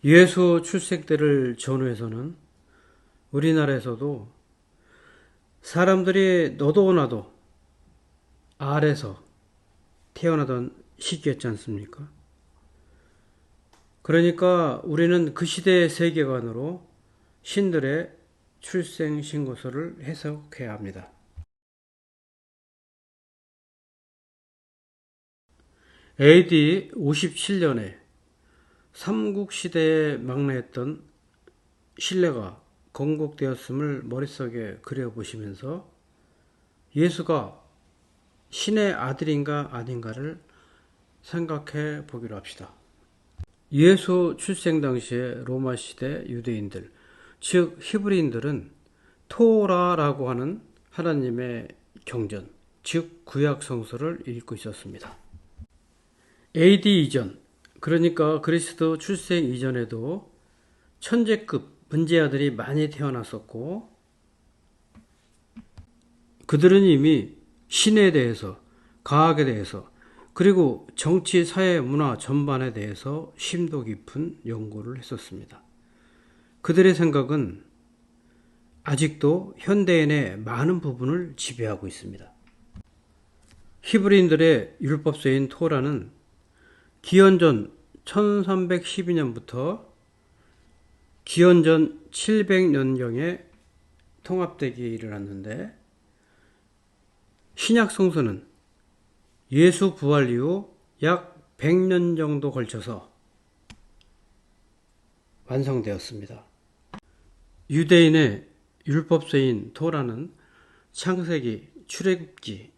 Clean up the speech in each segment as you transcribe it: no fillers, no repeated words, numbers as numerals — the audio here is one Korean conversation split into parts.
예수 출생 때를 전후해서는 우리나라에서도 사람들이 너도 나도 알에서 태어나던 시기였지 않습니까? 그러니까 우리는 그 시대의 세계관으로 신들의 출생 신고서를 해석해야 합니다. AD 57년에 삼국시대에 망라했던 신라가 건국되었음을 머릿속에 그려보시면서 예수가 신의 아들인가 아닌가를 생각해 보기로 합시다. 예수 출생 당시에 로마 시대 유대인들, 즉 히브리인들은 토라라고 하는 하나님의 경전, 즉 구약 성서를 읽고 있었습니다. AD 이전, 그러니까 그리스도 출생 이전에도 천재급 문제아들이 많이 태어났었고, 그들은 이미 신에 대해서, 과학에 대해서, 그리고 정치, 사회, 문화 전반에 대해서 심도 깊은 연구를 했었습니다. 그들의 생각은 아직도 현대인의 많은 부분을 지배하고 있습니다. 히브리인들의 율법서인 토라는 기원전 1312년부터 기원전 700년경에 통합되기 일어났는데, 신약 성서는 예수 부활 이후 약 100년 정도 걸쳐서 완성되었습니다. 유대인의 율법서인 토라는 창세기, 출애굽기,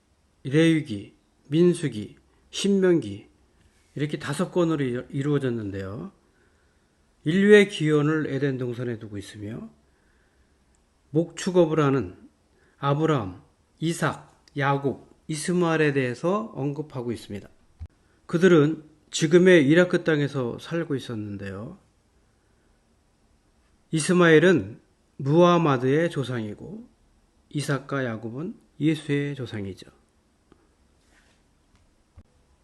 레위기, 민수기, 신명기 이렇게 5권으로 이루어졌는데요. 인류의 기원을 에덴 동산에 두고 있으며 목축업을 하는 아브라함, 이삭, 야곱, 이스마엘에 대해서 언급하고 있습니다. 그들은 지금의 이라크 땅에서 살고 있었는데요. 이스마엘은 무하마드의 조상이고 이삭과 야곱은 예수의 조상이죠.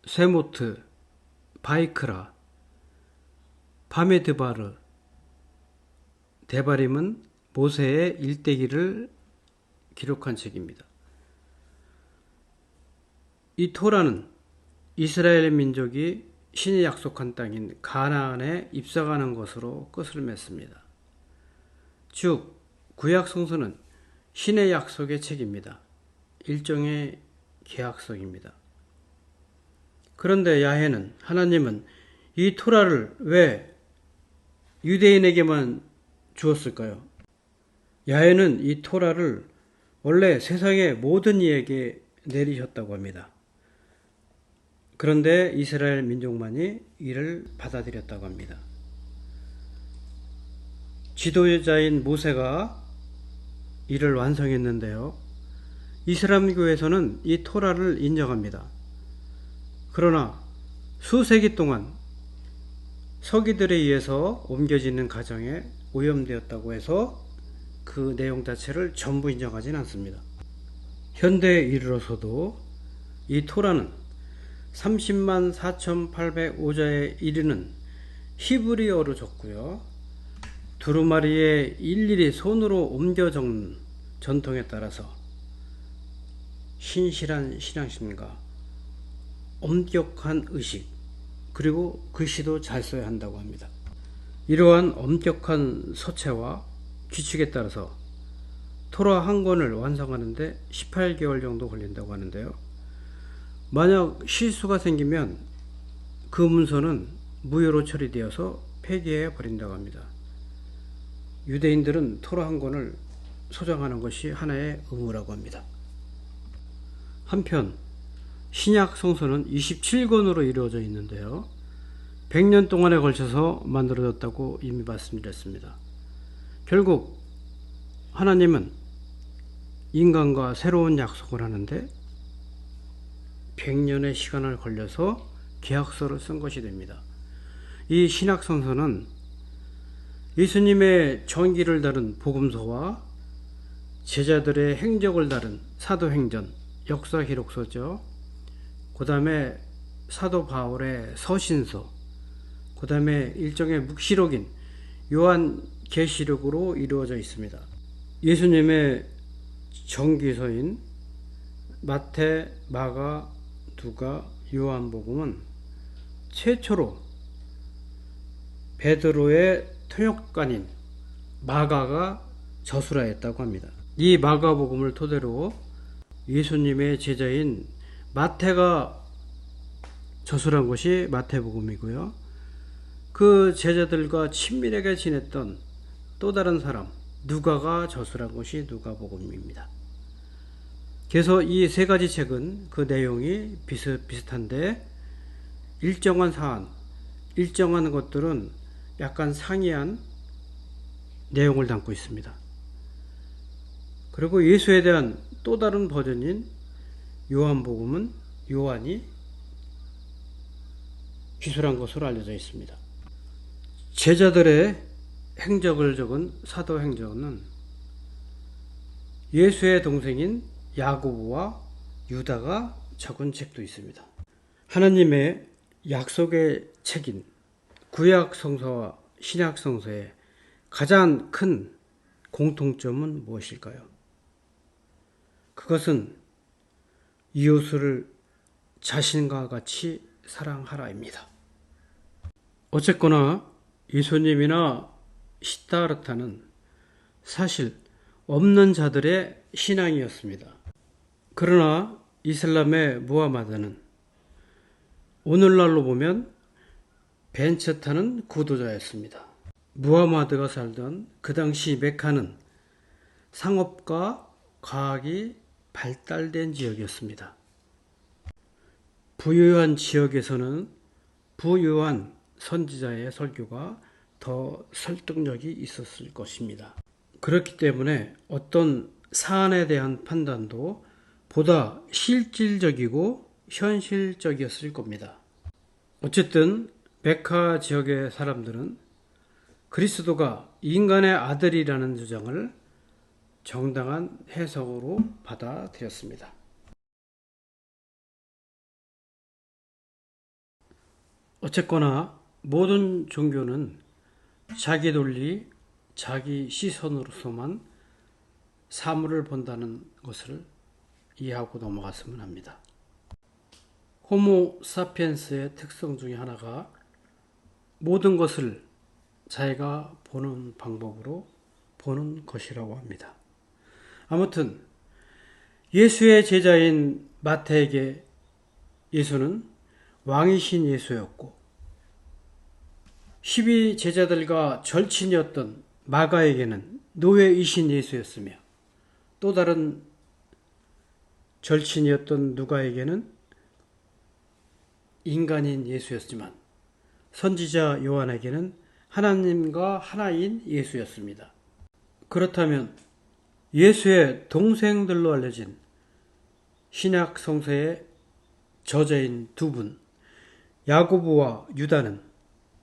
세모트, 바이크라, 바메드바르, 데바림은 모세의 일대기를 기록한 책입니다. 이 토라는 이스라엘 민족이 신이 약속한 땅인 가나안에 입성하는 것으로 끝을 맺습니다. 즉 구약 성서는 신의 약속의 책입니다. 일종의 계약서입니다. 그런데 야훼는, 하나님은 이 토라를 왜 유대인에게만 주었을까요? 야훼는 이 토라를 원래 세상의 모든 이에게 내리셨다고 합니다. 그런데 이스라엘 민족만이 이를 받아들였다고 합니다. 지도자인 모세가 이를 완성했는데요. 이슬람교에서는 이 토라를 인정합니다. 그러나 수세기 동안 서기들에 의해서 옮겨지는 과정에 오염되었다고 해서 그 내용 자체를 전부 인정하지는 않습니다. 현대에 이르러서도 이 토라는 30만 4,805자에 이르는 히브리어로 적고요. 두루마리에 일일이 손으로 옮겨 적는 전통에 따라서 신실한 신앙심과 엄격한 의식, 그리고 글씨도 잘 써야 한다고 합니다. 이러한 엄격한 서체와 규칙에 따라서 토라 한 권을 완성하는데 18개월 정도 걸린다고 하는데요. 만약 실수가 생기면 그 문서는 무효로 처리되어서 폐기해 버린다고 합니다. 유대인들은 토라 한 권을 소장하는 것이 하나의 의무라고 합니다. 한편 신약 성서는 27권으로 이루어져 있는데요. 100년 동안에 걸쳐서 만들어졌다고 이미 말씀드렸습니다. 결국 하나님은 인간과 새로운 약속을 하는데 100년의 시간을 걸려서 계약서를 쓴 것이 됩니다. 이 신약 성서는 예수님의 전기를 다룬 복음서와 제자들의 행적을 다룬 사도행전, 역사 기록서죠. 그 다음에 사도 바울의 서신서, 그 다음에 일종의 묵시록인 요한계시록으로 이루어져 있습니다. 예수님의 정기서인 마태, 마가, 누가, 요한복음은 최초로 베드로의 통역관인 마가가 저술하였다고 합니다. 이 마가복음을 토대로 예수님의 제자인 마태가 저술한 것이 마태복음이고요. 그 제자들과 친밀하게 지냈던 또 다른 사람 누가가 저술한 것이 누가복음입니다. 그래서 이 세 가지 책은 그 내용이 비슷비슷한데 일정한 사안, 일정한 것들은 약간 상이한 내용을 담고 있습니다. 그리고 예수에 대한 또 다른 버전인 요한복음은 요한이 기술한 것으로 알려져 있습니다. 제자들의 행적을 적은 사도행전은 예수의 동생인 야고보와 유다가 적은 책도 있습니다. 하나님의 약속의 책인 구약 성서와 신약 성서의 가장 큰 공통점은 무엇일까요? 그것은 이웃을 자신과 같이 사랑하라입니다. 어쨌거나 예수님이나 시다르타는 사실 없는 자들의 신앙이었습니다. 그러나 이슬람의 무하마드는 오늘날로 보면 벤츠 타는 구도자였습니다. 무하마드가 살던 그 당시 메카는 상업과 과학이 발달된 지역이었습니다. 부유한 지역에서는 부유한 선지자의 설교가 더 설득력이 있었을 것입니다. 그렇기 때문에 어떤 사안에 대한 판단도 보다 실질적이고 현실적이었을 겁니다. 어쨌든 메카 지역의 사람들은 그리스도가 인간의 아들이라는 주장을 정당한 해석으로 받아들였습니다. 어쨌거나 모든 종교는 자기 논리, 자기 시선으로서만 사물을 본다는 것을 이해하고 넘어갔으면 합니다. 호모 사피엔스의 특성 중에 하나가 모든 것을 자기가 보는 방법으로 보는 것이라고 합니다. 아무튼 예수의 제자인 마태에게 예수는 왕이신 예수였고 12제자들과 절친이었던 마가에게는 노예이신 예수였으며 또 다른 절친이었던 누가에게는 인간인 예수였지만 선지자 요한에게는 하나님과 하나인 예수였습니다. 그렇다면 예수의 동생들로 알려진 신약 성서의 저자인 두 분, 야고보와 유다는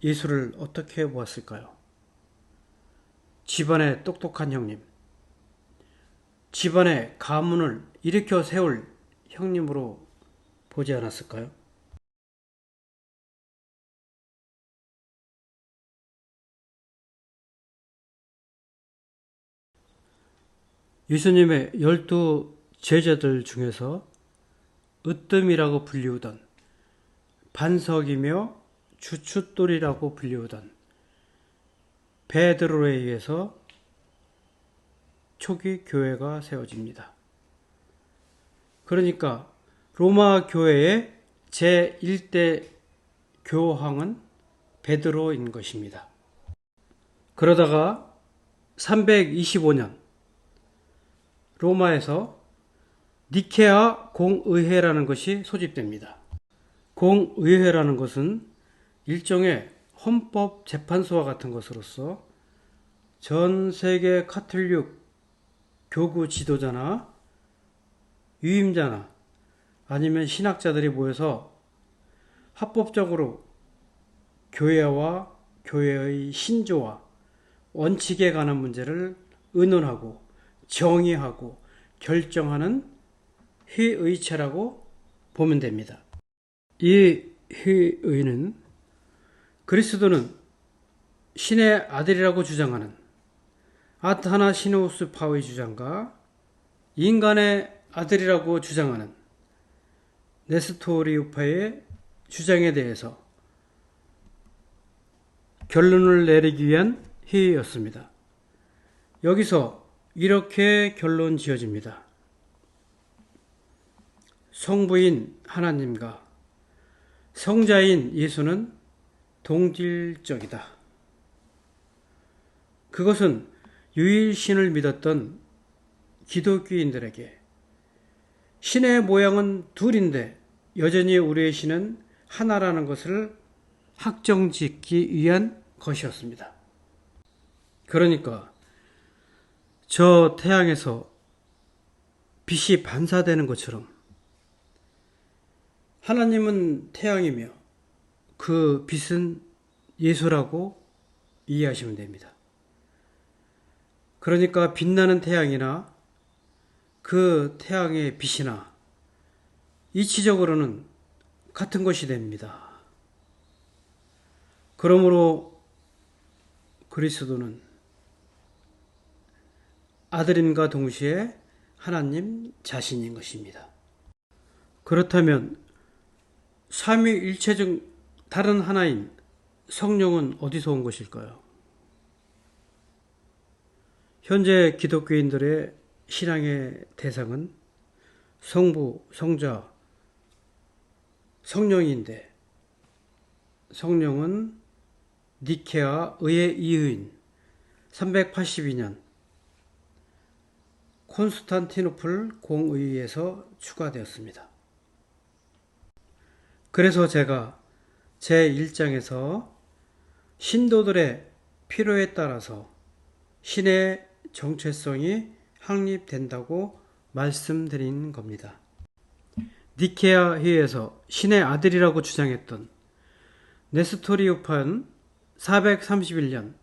예수를 어떻게 보았을까요? 집안의 똑똑한 형님, 집안의 가문을 일으켜 세울 형님으로 보지 않았을까요? 예수님의 12 제자들 중에서 으뜸이라고 불리우던 반석이며 주춧돌이라고 불리우던 베드로에 의해서 초기 교회가 세워집니다. 그러니까 로마 교회의 제1대 교황은 베드로인 것입니다. 그러다가 325년 로마에서 니케아 공의회라는 것이 소집됩니다. 공의회라는 것은 일종의 헌법재판소와 같은 것으로서 전 세계 카톨릭 교구 지도자나 유임자나 아니면 신학자들이 모여서 합법적으로 교회와 교회의 신조와 원칙에 관한 문제를 의논하고 정의하고 결정하는 회의체라고 보면 됩니다. 이 회의는 그리스도는 신의 아들이라고 주장하는 아타나시노스 파의 주장과 인간의 아들이라고 주장하는 네스토리우파의 주장에 대해서 결론을 내리기 위한 회의였습니다. 여기서 이렇게 결론 지어집니다. 성부인 하나님과 성자인 예수는 동질적이다. 그것은 유일신을 믿었던 기독교인들에게 신의 모양은 둘인데 여전히 우리의 신은 하나라는 것을 확정짓기 위한 것이었습니다. 그러니까 저 태양에서 빛이 반사되는 것처럼 하나님은 태양이며 그 빛은 예수라고 이해하시면 됩니다. 그러니까 빛나는 태양이나 그 태양의 빛이나 이치적으로는 같은 것이 됩니다. 그러므로 그리스도는 아들임과 동시에 하나님 자신인 것입니다. 그렇다면 삼위일체 중 다른 하나인 성령은 어디서 온 것일까요? 현재 기독교인들의 신앙의 대상은 성부, 성자, 성령인데 성령은 니케아 의회 이후인 382년 콘스탄티노플 공의회에서 추가되었습니다. 그래서 제가 제1장에서 신도들의 필요에 따라서 신의 정체성이 확립된다고 말씀드린 겁니다. 니케아 회의에서 신의 아들이라고 주장했던 네스토리우파는 431년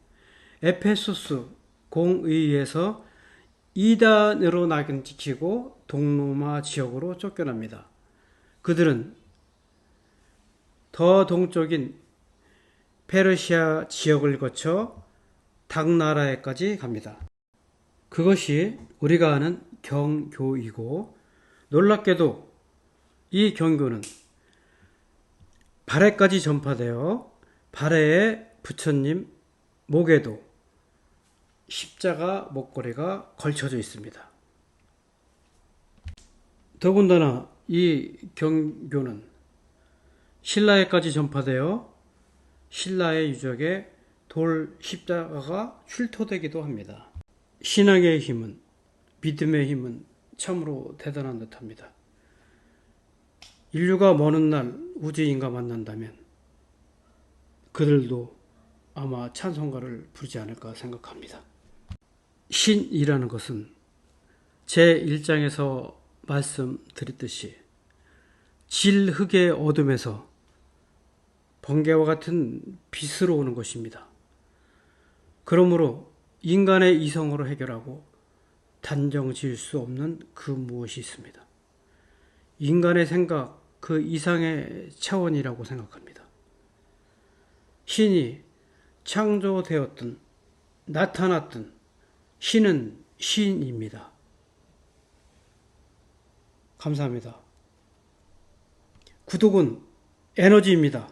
에페소스 공의회에서 이단으로 낙인찍히고 동로마 지역으로 쫓겨납니다. 그들은 더 동쪽인 페르시아 지역을 거쳐 당나라에까지 갑니다. 그것이 우리가 아는 경교이고 놀랍게도 이 경교는 발해까지 전파되어 발해의 부처님 목에도 십자가 목걸이가 걸쳐져 있습니다. 더군다나 이 경교는 신라에까지 전파되어 신라의 유적에 돌 십자가가 출토되기도 합니다. 신앙의 힘은, 믿음의 힘은 참으로 대단한 듯합니다. 인류가 먼 훗날 우주인과 만난다면 그들도 아마 찬송가를 부르지 않을까 생각합니다. 신이라는 것은 제1장에서 말씀드렸듯이 질흑의 어둠에서 번개와 같은 빛으로 오는 것입니다. 그러므로 인간의 이성으로 해결하고 단정 지을 수 없는 그 무엇이 있습니다. 인간의 생각 그 이상의 차원이라고 생각합니다. 신이 창조되었든 나타났든 신은 신입니다. 감사합니다. 구독은 에너지입니다.